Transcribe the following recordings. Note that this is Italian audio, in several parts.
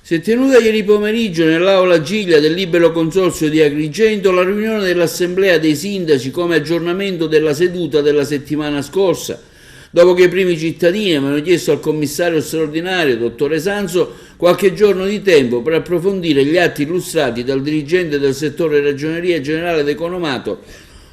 Si è tenuta ieri pomeriggio nell'aula Giglia del Libero Consorzio di Agrigento la riunione dell'Assemblea dei Sindaci come aggiornamento della seduta della settimana scorsa, dopo che i primi cittadini avevano chiesto al commissario straordinario, dottore Sanso, qualche giorno di tempo per approfondire gli atti illustrati dal dirigente del settore Ragioneria Generale d'Economato,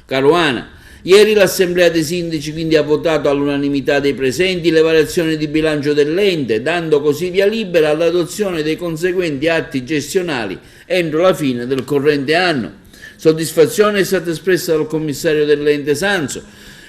Caruana. Ieri l'Assemblea dei Sindaci quindi ha votato all'unanimità dei presenti le variazioni di bilancio dell'ente, dando così via libera all'adozione dei conseguenti atti gestionali entro la fine del corrente anno. Soddisfazione è stata espressa dal commissario dell'ente Sanso,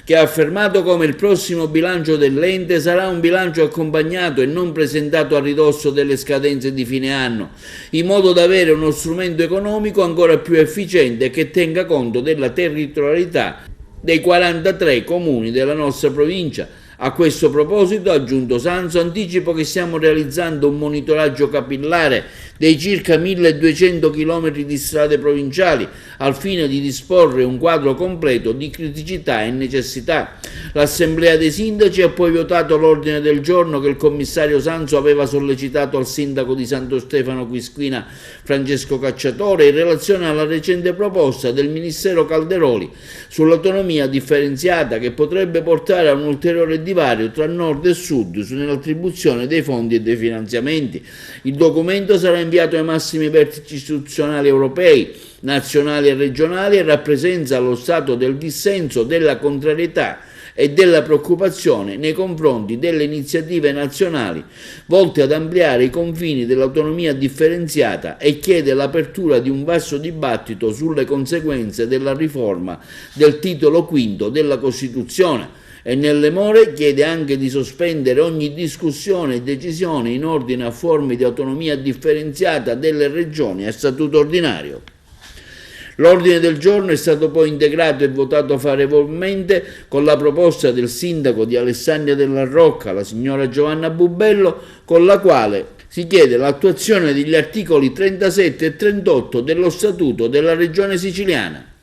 che ha affermato come il prossimo bilancio dell'ente sarà un bilancio accompagnato e non presentato a ridosso delle scadenze di fine anno, in modo da avere uno strumento economico ancora più efficiente che tenga conto della territorialità dei 43 comuni della nostra provincia. A questo proposito, ha aggiunto Sanso, anticipo che stiamo realizzando un monitoraggio capillare dei circa 1200 km di strade provinciali al fine di disporre un quadro completo di criticità e necessità. L'Assemblea dei Sindaci ha poi votato l'ordine del giorno che il commissario Sanso aveva sollecitato al sindaco di Santo Stefano Quisquina Francesco Cacciatore in relazione alla recente proposta del Ministero Calderoli sull'autonomia differenziata che potrebbe portare a un ulteriore divario tra nord e sud nell'attribuzione dei fondi e dei finanziamenti. Il documento sarà inviato ai massimi vertici istituzionali europei, nazionali e regionali e rappresenta lo stato del dissenso, della contrarietà e della preoccupazione nei confronti delle iniziative nazionali volte ad ampliare i confini dell'autonomia differenziata e chiede l'apertura di un vasto dibattito sulle conseguenze della riforma del titolo quinto della Costituzione. E nelle more chiede anche di sospendere ogni discussione e decisione in ordine a forme di autonomia differenziata delle regioni a statuto ordinario. L'ordine del giorno è stato poi integrato e votato favorevolmente con la proposta del sindaco di Alessandria della Rocca, la signora Giovanna Bubello, con la quale si chiede l'attuazione degli articoli 37 e 38 dello Statuto della Regione Siciliana.